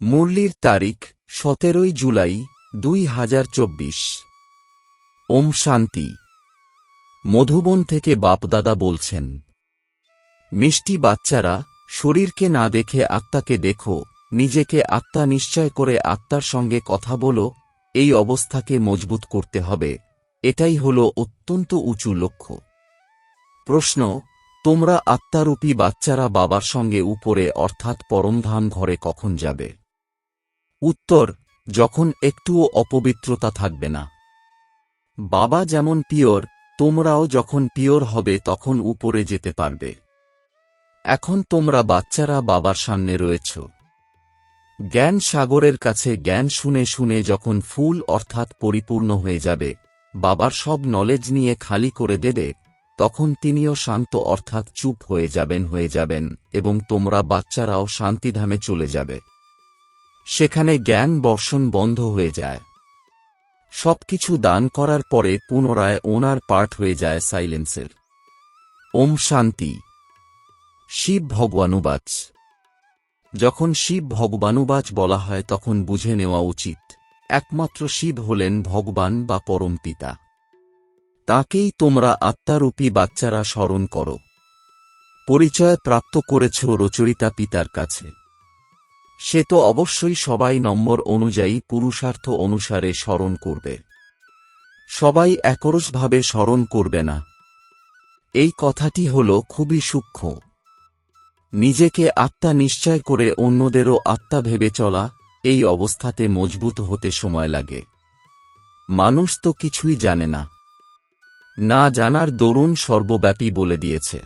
মুরলির তারিখ 17 জুলাই 2024। ওম শান্তি। মধুবন থেকে বাপদাদা বলছেন, মিষ্টি বাচ্চারা, শরীরকে না দেখে আত্মাকে দেখো, নিজেকে আত্মা নিশ্চয় করে আত্মার সঙ্গে কথা বলো। এই অবস্থাকে মজবুত করতে হবে, এটাই হল অত্যন্ত উঁচু লক্ষ্য। প্রশ্ন, তোমরা আত্মারূপী বাচ্চারা বাবার সঙ্গে উপরে অর্থাৎ পরমধাম ঘরে কখন যাবে? উত্তর, যখন একটুও অপবিত্রতা থাকবে না। বাবা যেমন পিওর, তোমরাও যখন পিওর হবে তখন উপরে যেতে পারবে। এখন তোমরা বাচ্চারা বাবার সামনে রয়েছ। জ্ঞান সাগরের কাছে জ্ঞান শুনে শুনে যখন ফুল অর্থাৎ পরিপূর্ণ হয়ে যাবে, বাবার সব নলেজ নিয়ে খালি করে দেবে, তখন তিনিও শান্ত অর্থাৎ চুপ হয়ে যাবেন এবং তোমরা বাচ্চারাও শান্তিধামে চলে যাবে। সেখানে জ্ঞান বর্ষণ বন্ধ হয়ে যায়। সবকিছু দান করার পরে পুনরায় ওনার পার্ট হয়ে যায় সাইলেন্সের। ওম শান্তি। শিব ভগবানুবাচ। যখন শিব ভগবানুবাচ বলা হয় তখন বুঝে নেওয়া উচিত, একমাত্র শিব হলেন ভগবান বা পরম পিতা। তাকেই তোমরা আত্মারূপী বাচ্চারা স্মরণ করো। পরিচয় প্রাপ্ত করেছ রচয়িতা পিতার কাছে। সে তো অবশ্যই সবাই নম্বর অনুযায়ী পুরুষার্থ অনুসারে স্মরণ করবে। সবাই একরসভাবে স্মরণ করবে না। এই কথাটি হল খুবই সূক্ষ্ম। নিজেকে আত্মা নিশ্চয় করে অন্যদেরও আত্মা ভেবে চলা, এই অবস্থাতে মজবুত হতে সময় লাগে। মানুষ তো কিছুই জানে না, না জানার দরুন সর্বব্যাপী বলে দিয়েছে।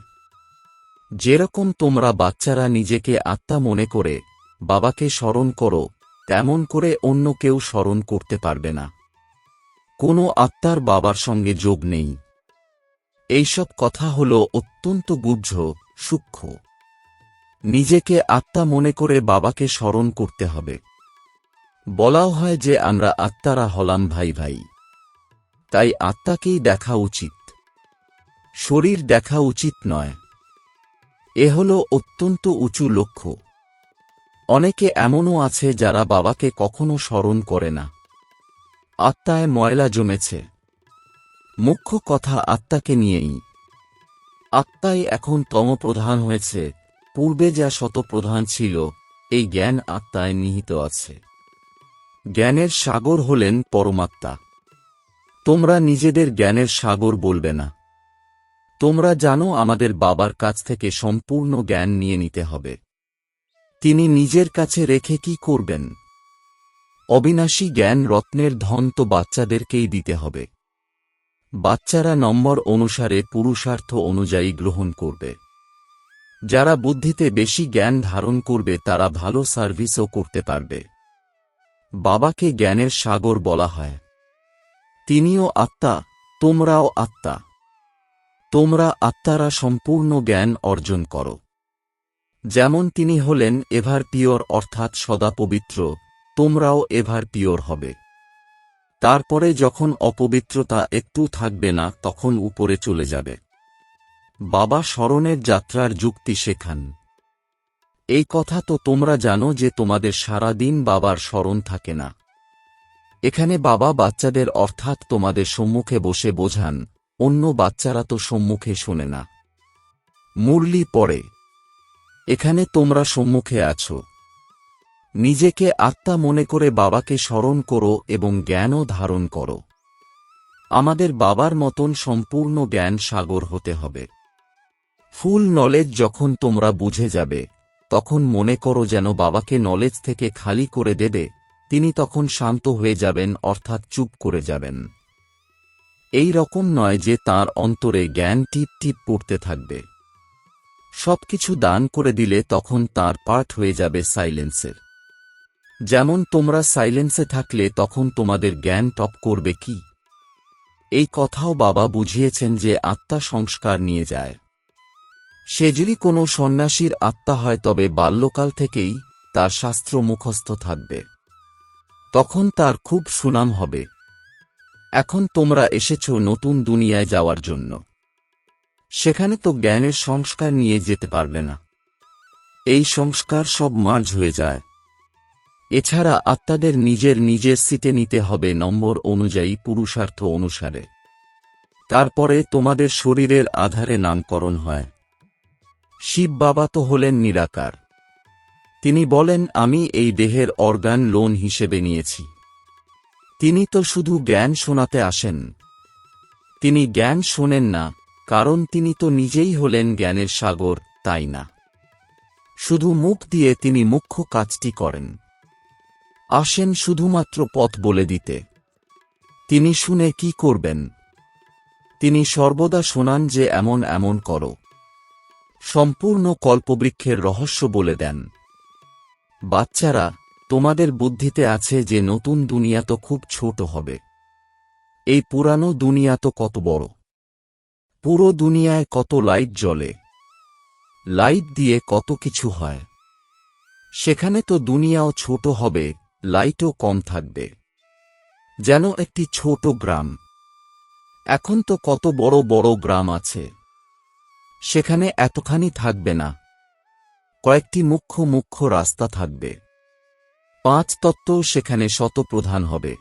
যেরকম তোমরা বাচ্চারা নিজেকে আত্মা মনে করে বাবাকে স্মরণ করো, তেমন করে অন্য কেউ স্মরণ করতে পারবে না। কোনো আত্মার বাবার সঙ্গে যোগ নেই। এইসব কথা হল অত্যন্ত গুহ্য, সূক্ষ্ম। নিজেকে আত্মা মনে করে বাবাকে স্মরণ করতে হবে। বলাও হয় যে আমরা আত্মারা হলাম ভাই ভাই, তাই আত্মাকেই দেখা উচিত, শরীর দেখা উচিত নয়। এ হল অত্যন্ত উঁচু লক্ষ্য। অনেকে এমনও আছে যারা বাবাকে কখনো স্মরণ করে না। আত্মায় ময়লা জমেছে। মুখ্য কথা আত্মাকে নিয়েই। আত্মাই এখন তমপ্রধান হয়েছে, পূর্বে যা শতপ্রধান ছিল, এই জ্ঞান আত্মায় নিহিত আছে। জ্ঞানের সাগর হলেন পরমাত্মা। তোমরা নিজেদের জ্ঞানের সাগর বলবে না। তোমরা জানো আমাদের বাবার কাছ থেকে সম্পূর্ণ জ্ঞান নিয়ে নিতে হবে। তিনি নিজের কাছে রেখে কি করবেন? অবিনাশী জ্ঞান রত্নের ধন তো বাচ্চাদেরকেই দিতে হবে। বাচ্চারা নম্বর অনুসারে পুরুষার্থ অনুযায়ী গ্রহণ করবে। যারা বুদ্ধিতে বেশি জ্ঞান ধারণ করবে তারা ভালো সার্ভিসও করতে পারবে। বাবাকে জ্ঞানের সাগর বলা হয়। তিনিও আত্মা, তোমরাও আত্মা। তোমরা আত্মারা সম্পূর্ণ জ্ঞান অর্জন করো। যেমন তিনি হলেন এভার পিওর অর্থাৎ সদা পবিত্র, তোমরাও এভার পিওর হবে। তারপরে যখন অপবিত্রতা একটু থাকবে না তখন উপরে চলে যাবে। বাবা স্মরণের যাত্রার যুক্তি শেখান। এই কথা তো তোমরা জানো যে তোমাদের সারা দিন বাবার স্মরণ থাকে না। এখানে বাবা বাচ্চাদের অর্থাৎ তোমাদের সম্মুখে বসে বোঝান, অন্য বাচ্চারা তো সম্মুখে শোনে না, মুরলি পড়ে। এখানে তোমরা সম্মুখে আছো। নিজেকে আত্মা মনে করে বাবাকে স্মরণ করো এবং জ্ঞানও ধারণ করো। আমাদের বাবার মতন সম্পূর্ণ জ্ঞান সাগর হতে হবে। ফুল নলেজ যখন তোমরা বুঝে যাবে, তখন মনে করো যেন বাবাকে নলেজ থেকে খালি করে দেবে, তিনি তখন শান্ত হয়ে যাবেন অর্থাৎ চুপ করে যাবেন। এই রকম নয় যে তাঁর অন্তরে জ্ঞান টিপ টিপ পড়তে থাকবে। সবকিছু দান করে দিলে তখন তাঁর পার্ট হয়ে যাবে সাইলেন্সের। যেমন তোমরা সাইলেন্সে থাকলে তখন তোমাদের জ্ঞান টপ করবে কি? এই কথাও বাবা বুঝিয়েছেন যে আত্মা সংস্কার নিয়ে যায়। সে যদি কোনো সন্ন্যাসীর আত্মা হয় তবে বাল্যকাল থেকেই তার শাস্ত্র মুখস্থ থাকবে। তখন তার খুব সুনাম হবে। এখন তোমরা এসেছ নতুন দুনিয়ায় যাওয়ার জন্য। সেখানে তো জ্ঞানের সংস্কার নিয়ে যেতে পারবে না। এই সংস্কার সব মার্জ হয়ে যায়। এছাড়া আত্মাদের নিজের নিজের সিটে নিতে হবে নম্বর অনুযায়ী পুরুষার্থ অনুসারে। তারপরে তোমাদের শরীরের আধারে নামকরণ হয়। শিব বাবা তো হলেন নিরাকার। তিনি বলেন আমি এই দেহের অর্গান লোন হিসেবে নিয়েছি। তিনি তো শুধু জ্ঞান শোনাতে আসেন। তিনি জ্ঞান শোনেন না, কারণ তিনি তো নিজেই হলেন জ্ঞানের সাগর, তাই না? শুধু মুখ দিয়ে তিনি মুখ্য কাজটি করেন। আসেন শুধুমাত্র পথ বলে দিতে। তিনি শুনে কি করবেন? তিনি সর্বদা শোনান যে এমন এমন করো। সম্পূর্ণ কল্পবৃক্ষের রহস্য বলে দেন। বাচ্চারা, তোমাদের বুদ্ধিতে আছে যে নতুন দুনিয়া তো খুব ছোট হবে। এই পুরানো দুনিয়া তো কত বড়। পুরো দুনিয়ায় কত লাইট জ্বলে। লাইট দিয়ে কত কিছু হয়। সেখানে তো দুনিয়াও ছোট হবে, লাইটও কম থাকবে। যেন একটি ছোট গ্রাম। এখন তো কত বড় বড় গ্রাম আছে। সেখানে এতখানি থাকবে না। কয়েকটি মুখ্য মুখ্য রাস্তা থাকবে। 5 তত্ত্ব সেখানে শতপ্রধান হবে।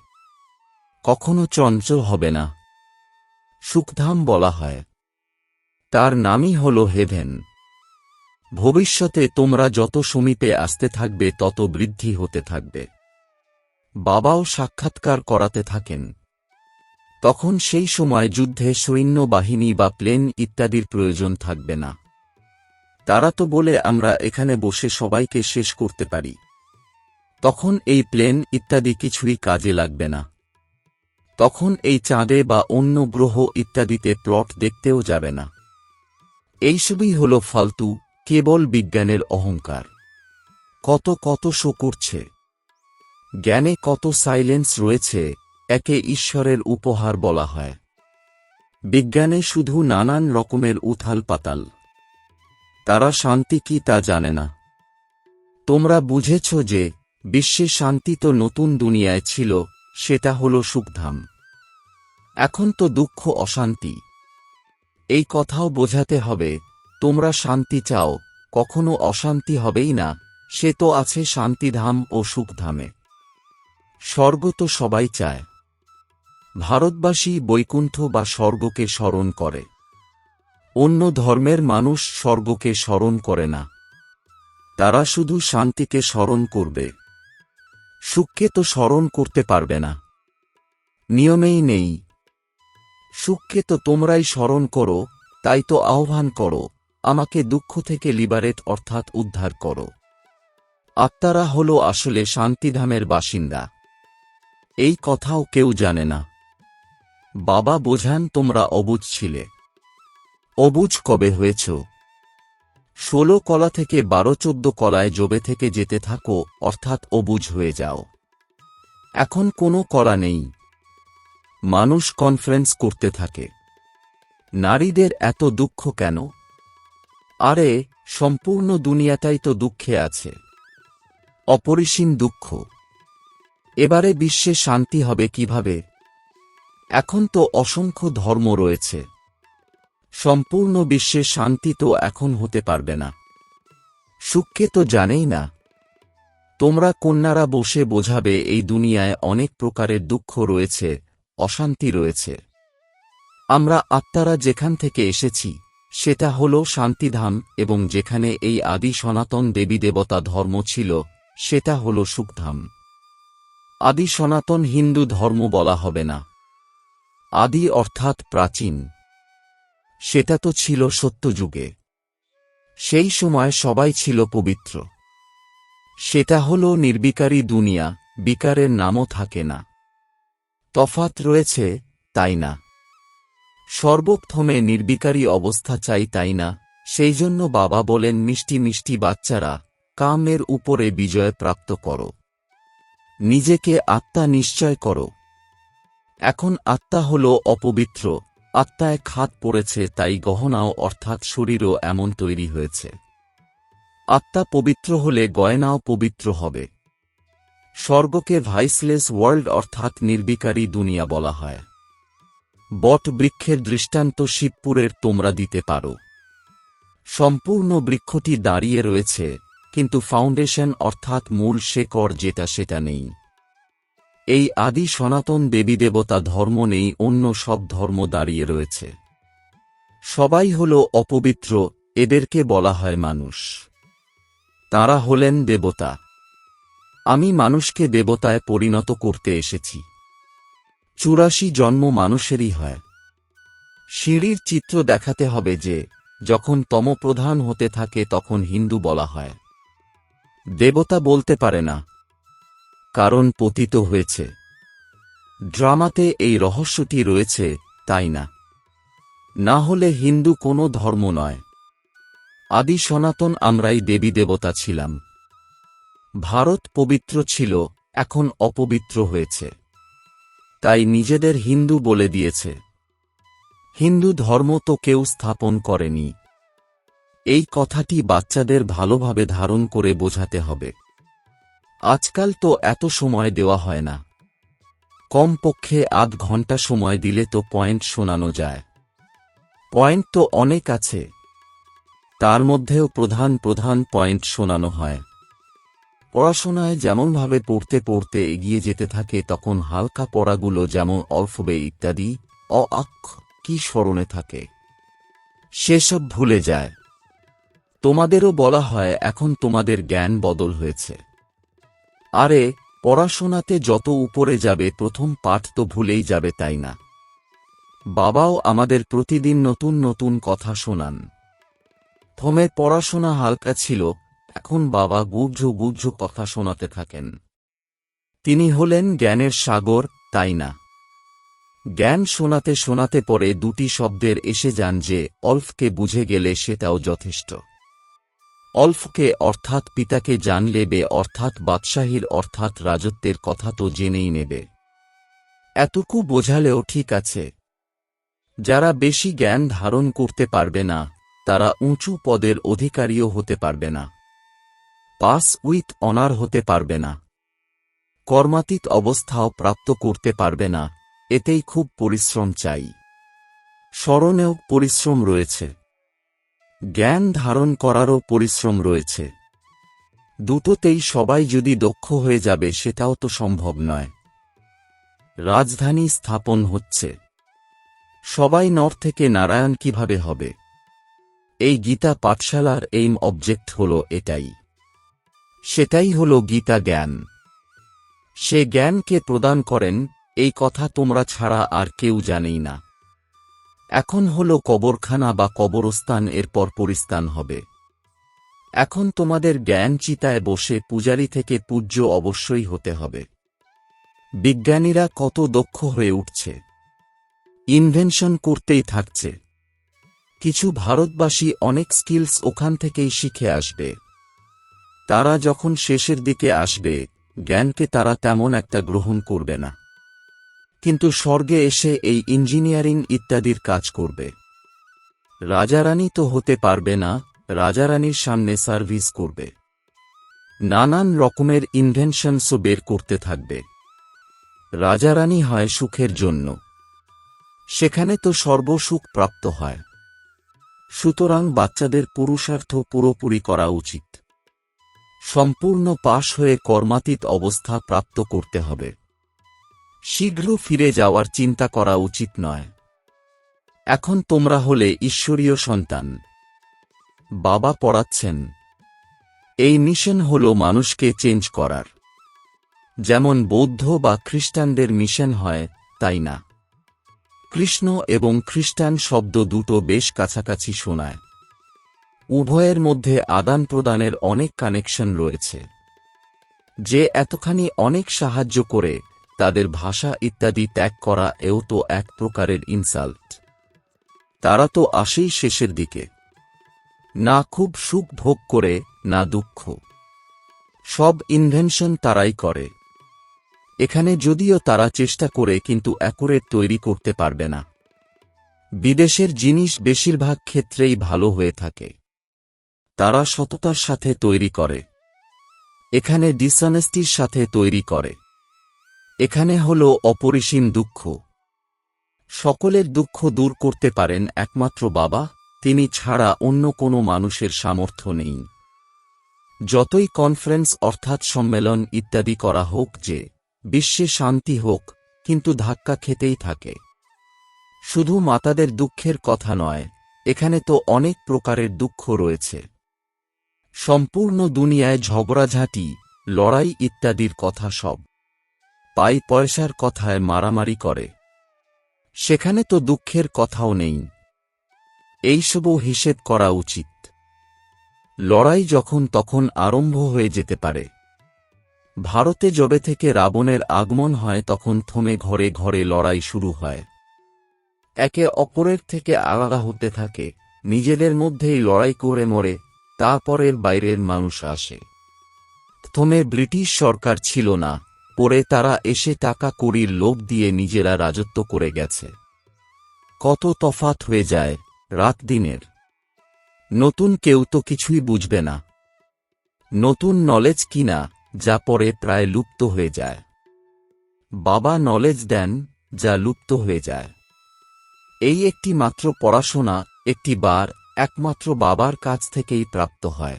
কখনো চঞ্চল হবে না। সুখধাম বলা হয়। তার নামই হল হেভেন। ভবিষ্যতে তোমরা যত সমীপে আসতে থাকবে তত বৃদ্ধি হতে থাকবে। বাবাও সাক্ষাৎকার করাতে থাকেন। তখন সেই সময় যুদ্ধে সৈন্যবাহিনী বা প্লেন ইত্যাদির প্রয়োজন থাকবে না। তারা তো বলে আমরা এখানে বসে সবাইকে শেষ করতে পারি। তখন এই প্লেন ইত্যাদি কিছুই কাজে লাগবে না। তখন এই চাঁদে বা অন্য গ্রহ ইত্যাদিতে প্লট দেখতেও যাবে না। এইসবই হল ফালতু, কেবল বিজ্ঞানের অহংকার। কত কত শো করছে। জ্ঞানে কত সাইলেন্স রয়েছে, একে ঈশ্বরের উপহার বলা হয়। বিজ্ঞানে শুধু নানান রকমের উথাল পাতাল। তারা শান্তি কি তা জানে না। তোমরা বুঝেছ যে বিশ্বে শান্তি তো নতুন দুনিয়ায় ছিল, সেটা হল সুখধাম। এখন তো দুঃখ অশান্তি। এই কথাও বোঝাতে হবে, তোমরা শান্তি চাও, কখনো অশান্তি হবেই না, সে তো আছে শান্তিধাম ও সুখধামে। স্বর্গ তো সবাই চায়। ভারতবাসী বৈকুণ্ঠ বা স্বর্গকে স্মরণ করে। অন্য ধর্মের মানুষ স্বর্গকে স্মরণ করে না। তারা শুধু শান্তিকে স্মরণ করবে। সুখকে তো স্মরণ করতে পারবে না। নিয়মেই নেই। সুখকে তো তোমরাই স্মরণ করো, তাই তো আহ্বান করো, আমাকে দুঃখ থেকে লিবারেট অর্থাৎ উদ্ধার করো। আত্মারা হল আসলে শান্তিধামের বাসিন্দা। এই কথাও কেউ জানে না। বাবা বোঝান তোমরা অবুঝ ছিলে। অবুঝ কবে হয়েছ? 16 কলা থেকে 12-14 কলায় জবে থেকে যেতে থাকো, অর্থাৎ অবুঝ হয়ে যাও। এখন কোনো কলা নেই। মানুষ কনফারেন্স করতে থাকে। নারীদের এত দুঃখ কেন? আরে, সম্পূর্ণ দুনিয়াটাই তো দুঃখে আছে। অপরিসীম দুঃখ। এবারে বিশ্বে শান্তি হবে কিভাবে? এখন তো অসংখ্য ধর্ম রয়েছে। সম্পূর্ণ বিশ্বে শান্তি তো এখন হতে পারবে না। সুখকে তো জানেই না। তোমরা কন্যারা বসে বোঝাবে এই দুনিয়ায় অনেক প্রকারের দুঃখ রয়েছে, অশান্তি রয়েছে। আমরা আত্মারা যেখান থেকে এসেছি সেটা হল শান্তিধাম, এবং যেখানে এই আদি সনাতন দেবী দেবতা ধর্ম ছিল সেটা হল সুখধাম। আদি সনাতন হিন্দু ধর্ম বলা হবে না। আদি অর্থাৎ প্রাচীন। সেটা তো ছিল সত্যযুগে। সেই সময় সবাই ছিল পবিত্র। সেটা হল নির্বিকারী দুনিয়া, বিকারের নামও থাকে না। তফাৎ রয়েছে, তাই না? সর্বপ্রথমে নির্বিকারী অবস্থা চাই, তাই না? সেই জন্য বাবা বলেন মিষ্টি মিষ্টি বাচ্চারা, কামের উপরে বিজয় প্রাপ্ত করো। নিজেকে আত্মা নিশ্চয় করো। এখন আত্মা হল অপবিত্র, আত্মায় খাত পড়েছে, তাই গহনাও অর্থাৎ শরীরও এমন তৈরি হয়েছে। আত্মা পবিত্র হলে গয়নাও পবিত্র হবে। স্বর্গকে ভাইসলেস ওয়ার্ল্ড অর্থাৎ নির্বিকারী দুনিয়া বলা হয়। বট বৃক্ষের দৃষ্টান্ত শিবপুরের তোমরা দিতে পারো। সম্পূর্ণ বৃক্ষটি দাঁড়িয়ে রয়েছে, কিন্তু ফাউন্ডেশন অর্থাৎ মূল শেকড় যেটা সেটা নেই। এই আদি সনাতন দেবী দেবতা ধর্ম নেই, অন্য সব ধর্ম দাঁড়িয়ে রয়েছে। সবাই হল অপবিত্র, এদেরকে বলা হয় মানুষ। তাঁরা হলেন দেবতা। আমি মানুষকে দেবতায় পরিণত করতে এসেছি। 84 জন্ম মানুষেরই হয়। সিঁড়ির চিত্র দেখাতে হবে যে যখন তমপ্রধান হতে থাকে তখন হিন্দু বলা হয়। দেবতা বলতে পারে না, কারণ পতিত হয়েছে। ড্রামাতে এই রহস্যটি রয়েছে, তাই না? না হলে হিন্দু কোনো ধর্ম নয়। আদি সনাতন আমরাই দেবী দেবতা ছিলাম। ভারত পবিত্র ছিল, এখন অপবিত্র হয়েছে, তাই নিজেদের হিন্দু বলে দিয়েছে। হিন্দু ধর্ম তো কেউ স্থাপন করেনি। এই কথাটি বাচ্চাদের ভালোভাবে ধারণ করে বোঝাতে হবে। আজকাল তো এত সময় দেওয়া হয় না, কমপক্ষে আধ ঘন্টা সময় দিলে তো পয়েন্ট শোনানো যায়। পয়েন্ট তো অনেক আছে, তার মধ্যেও প্রধান প্রধান পয়েন্ট শোনানো হয়। পড়াশোনায় যেমনভাবে পড়তে পড়তে এগিয়ে যেতে থাকে তখন হালকা পড়াগুলো যেমন অল্পবে ইত্যাদি কি স্মরণে থাকে, সেসব ভুলে যায়। তোমাদেরও বলা হয় এখন তোমাদের জ্ঞান বদল হয়েছে। আরে পড়াশোনাতে যত উপরে যাবে প্রথম পাঠ তো ভুলেই যাবে, তাই না? বাবাও আমাদের প্রতিদিন নতুন নতুন কথা শোনান। প্রথমে পড়াশোনা হালকা ছিল, এখন বাবা গুহ্য কথা শোনাতে থাকেন। তিনি হলেন জ্ঞানের সাগর, তাই না? জ্ঞান শোনাতে শোনাতে পরে দুটি শব্দের এসে যান যে অল্পকে বুঝে গেলে সেটাও যথেষ্ট। অল্পকে অর্থাৎ পিতাকে জানলে বে অর্থাৎ বাদশাহীর অর্থাৎ রাজত্বের কথা তো জেনেই নেবে। এতটুকু বোঝালেও ঠিক আছে। যারা বেশি জ্ঞান ধারণ করতে পারবে না তারা উঁচু পদের অধিকারীও হতে পারবে না, পাস উইথ অনার হতে পারবে না, কর্মাতীত অবস্থাও প্রাপ্ত করতে পারবে না। এতেই খুব পরিশ্রম চাই। স্মরণেও পরিশ্রম রয়েছে, জ্ঞান ধারণ করারও পরিশ্রম রয়েছে। দুটোতেই সবাই যদি দক্ষ হয়ে যাবে সেটাও তো সম্ভব নয়। রাজধানী স্থাপন হচ্ছে, সবাই নর থেকে নারায়ণ কিভাবে হবে? এই গীতা পাঠশালার এইম অবজেক্ট হল এটাই। সেটাই হল গীতা জ্ঞান। সে জ্ঞানকে প্রদান করেন এই কথা তোমরা ছাড়া আর কেউ জানেই না। এখন হল কবরখানা বা কবরস্থান, এরপর পরিস্থান হবে। এখন তোমাদের জ্ঞান চিতায় বসে পূজারী থেকে পূজ্য অবশ্যই হতে হবে। বিজ্ঞানীরা কত দক্ষ হয়ে উঠছে, ইনভেনশন করতেই থাকছে। কিছু ভারতবাসী অনেক স্কিলস ওখান থেকেই শিখে আসবে। তারা যখন শেষের দিকে আসবে জ্ঞানকে তারা তেমন একটা গ্রহণ করবে না, কিন্তু স্বর্গে এসে এই ইঞ্জিনিয়ারিং ইত্যাদির কাজ করবে। রাজারানী তো হতে পারবে না, রাজারানীর সামনে সার্ভিস করবে। নানান রকমের ইনভেনশনসও বের করতে থাকবে। রাজারানী হয় সুখের জন্য, সেখানে তো সর্বসুখ প্রাপ্ত হয়। সুতরাং বাচ্চাদের পুরুষার্থ পুরোপুরি করা উচিত। সম্পূর্ণ পাশ হয়ে কর্মাতীত অবস্থা প্রাপ্ত করতে হবে। শীঘ্র ফিরে যাওয়ার চিন্তা করা উচিত নয়। এখন তোমরা হলে ঈশ্বরীয় সন্তান। বাবা পড়াচ্ছেন, এই মিশন হল মানুষকে চেঞ্জ করার। যেমন বৌদ্ধ বা খ্রিস্টানদের মিশন হয়, তাই না? কৃষ্ণ এবং খ্রিস্টান শব্দ দুটো বেশ কাছাকাছি শোনায়। উভয়ের মধ্যে আদান প্রদানের অনেক কানেকশন রয়েছে। যে এতখানি অনেক সাহায্য করে তাদের ভাষা ইত্যাদি ত্যাগ করা এও তো এক প্রকারের ইনসাল্ট। তারা তো আসেই শেষের দিকে, না খুব সুখ ভোগ করে না দুঃখ। সব ইনভেনশন তারাই করে। এখানে যদিও তারা চেষ্টা করে কিন্তু অ্যাকুরেট তৈরি করতে পারবে না। বিদেশের জিনিস বেশিরভাগ ক্ষেত্রেই ভালো হয়ে থাকে, তারা সততার সাথে তৈরি করে। এখানে ডিসঅনেস্টির সাথে তৈরি করে। এখানে হল অপরিসীম দুঃখ। সকলের দুঃখ দূর করতে পারেন একমাত্র বাবা, তিনি ছাড়া অন্য কোনো মানুষের সামর্থ্য নেই। যতই কনফারেন্স অর্থাৎ সম্মেলন ইত্যাদি করা হোক যে বিশ্বে শান্তি হোক, কিন্তু ধাক্কা খেতেই থাকে। শুধু মাতাদের দুঃখের কথা নয়, এখানে তো অনেক প্রকারের দুঃখ রয়েছে। সম্পূর্ণ দুনিয়ায় ঝগড়াঝাঁটি, লড়াই ইত্যাদির কথা সব পয়সার কথায় মারামারি করে। সেখানে তো দুঃখের কথাও নেই। এইসবও হিসেব করা উচিত। লড়াই যখন তখন আরম্ভ হয়ে যেতে পারে। ভারতে যবে থেকে রাবণের আগমন হয় তখন থমে ঘরে ঘরে লড়াই শুরু হয়। একে অপরের থেকে আলাদা হতে থাকে, নিজেদের মধ্যেই লড়াই করে মরে, তারপরের বাইরের মানুষ আসে। প্রথমে ব্রিটিশ সরকার ছিল না, পরে তারা এসে টাকা কড়ির লোভ দিয়ে নিজেরা রাজত্ব করে গেছে। কত তফাৎ হয়ে যায় রাত দিনের। নতুন কেউ তো কিছুই বুঝবে না। নতুন নলেজ কিনা, যা পরে প্রায় লুপ্ত হয়ে যায়। বাবা নলেজ দেন, যা লুপ্ত হয়ে যায়। এই একটি মাত্র পড়াশোনা একটি বার একমাত্র বাবার কাছ থেকেই প্রাপ্ত হয়।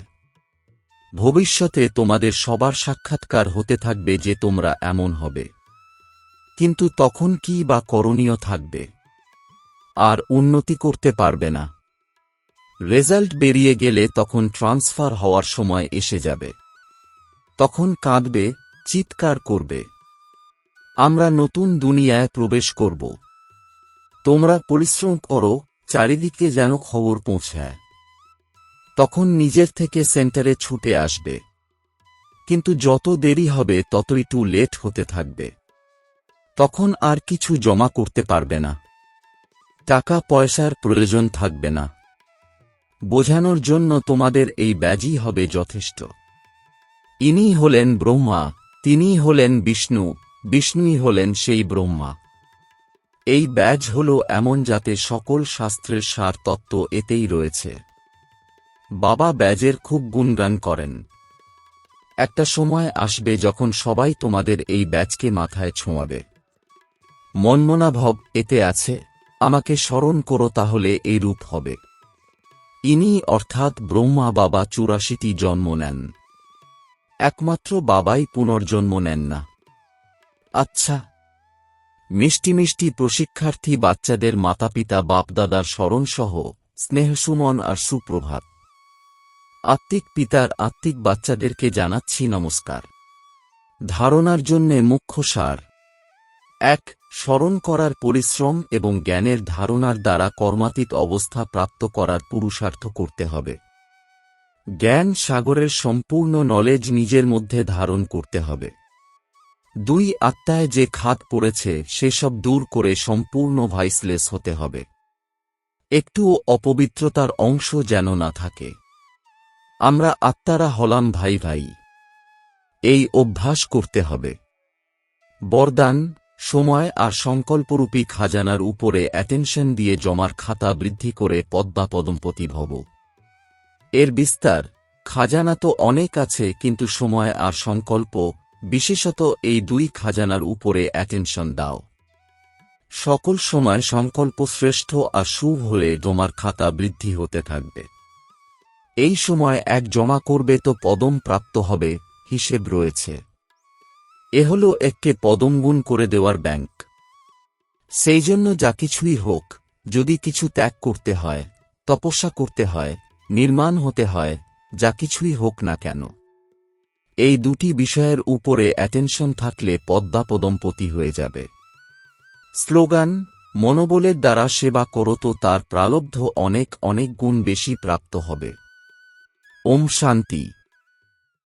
ভবিষ্যতে তোমাদের সবার সাক্ষাৎকার হতে থাকবে যে তোমরা এমন হবে, কিন্তু তখন কি বা করণীয় থাকবে? আর উন্নতি করতে পারবে না। রেজাল্ট বেরিয়ে গেলে তখন ট্রান্সফার হওয়ার সময় এসে যাবে। তখন কাঁদবে, চিৎকার করবে, আমরা নতুন দুনিয়ায় প্রবেশ করব। তোমরা পরিশ্রম করো, চারিদিকে যেন খবর পৌঁছায়। তখন নিজের থেকে সেন্টারে ছুটে আসবে। কিন্তু যত দেরি হবে ততই টু লেট হতে থাকবে। তখন আর কিছু জমা করতে পারবে না। টাকা পয়সার প্রয়োজন থাকবে না। বোঝানোর জন্য তোমাদের এই ব্যাজই হবে যথেষ্ট। ইনি হলেন ব্রহ্মা, তিনিই হলেন বিষ্ণু, বিষ্ণুই হলেন সেই ব্রহ্মা। এই ব্যাজ হল এমন যাতে সকল শাস্ত্রের সার তত্ত্ব এতেই রয়েছে। বাবা ব্যাজের খুব গুণগান করেন। একটা সময় আসবে যখন সবাই তোমাদের এই ব্যাজকে মাথায় ছোঁয়াবে। মনমনাভব এতে আছে, আমাকে স্মরণ করো তাহলে এই রূপ হবে। ইনি অর্থাৎ ব্রহ্মা বাবা ৮৪টি জন্ম নেন। একমাত্র বাবাই পুনর্জন্ম নেন না। আচ্ছা, মিষ্টি মিষ্টি প্রশিক্ষার্থী বাচ্চাদের মাতাপিতা বাপদাদার স্মরণসহ স্নেহসুমন আর সুপ্রভাত। আত্মিক পিতার আত্মিক বাচ্চাদেরকে জানাচ্ছি নমস্কার। ধারণার জন্যে মুখ্য সার: ১. স্মরণ করার পরিশ্রম এবং জ্ঞানের ধারণার দ্বারা কর্মাতীত অবস্থা প্রাপ্ত করার পুরুষার্থ করতে হবে। জ্ঞান সাগরের সম্পূর্ণ নলেজ নিজের মধ্যে ধারণ করতে হবে। ২. আত্মায় যে খাদ পড়েছে সেসব দূর করে সম্পূর্ণ ভাইসলেস হতে হবে। একটুও অপবিত্রতার অংশ যেন না থাকে। আমরা আত্মারা হলাম ভাই ভাই। এই অভ্যাস করতে হবে। বরদান: সময় আর সংকল্পরূপী খাজানার উপরে অ্যাটেনশন দিয়ে জমার খাতা বৃদ্ধি করে পদ্মা পদমপতি ভব। এর বিস্তার: খাজানা তো অনেক আছে, কিন্তু সময় আর সংকল্প, বিশেষত এই দুই খাজানার উপরে অ্যাটেনশন দাও। সকল সময় সংকল্প শ্রেষ্ঠ আর শুভ হলে জমার খাতা বৃদ্ধি হতে থাকবে। এই সময় এক জমা করবে তো পদম প্রাপ্ত হবে, হিসেব রয়েছে। এ হল এককে পদমগুণ করে দেওয়ার ব্যাংক। সেই জন্য যা কিছুই হোক, যদি কিছু ত্যাগ করতে হয়, তপস্যা করতে হয়, নির্মাণ হতে হয়, যা কিছুই হোক না কেন, এই দুটি বিষয়ের উপরে অ্যাটেনশন থাকলে পদ্মা পদমপতি হয়ে যাবে। স্লোগান: মনোবলের দ্বারা সেবা করো তো তার প্রালব্ধ অনেক অনেক গুণ বেশি প্রাপ্ত হবে। ওম শান্তি।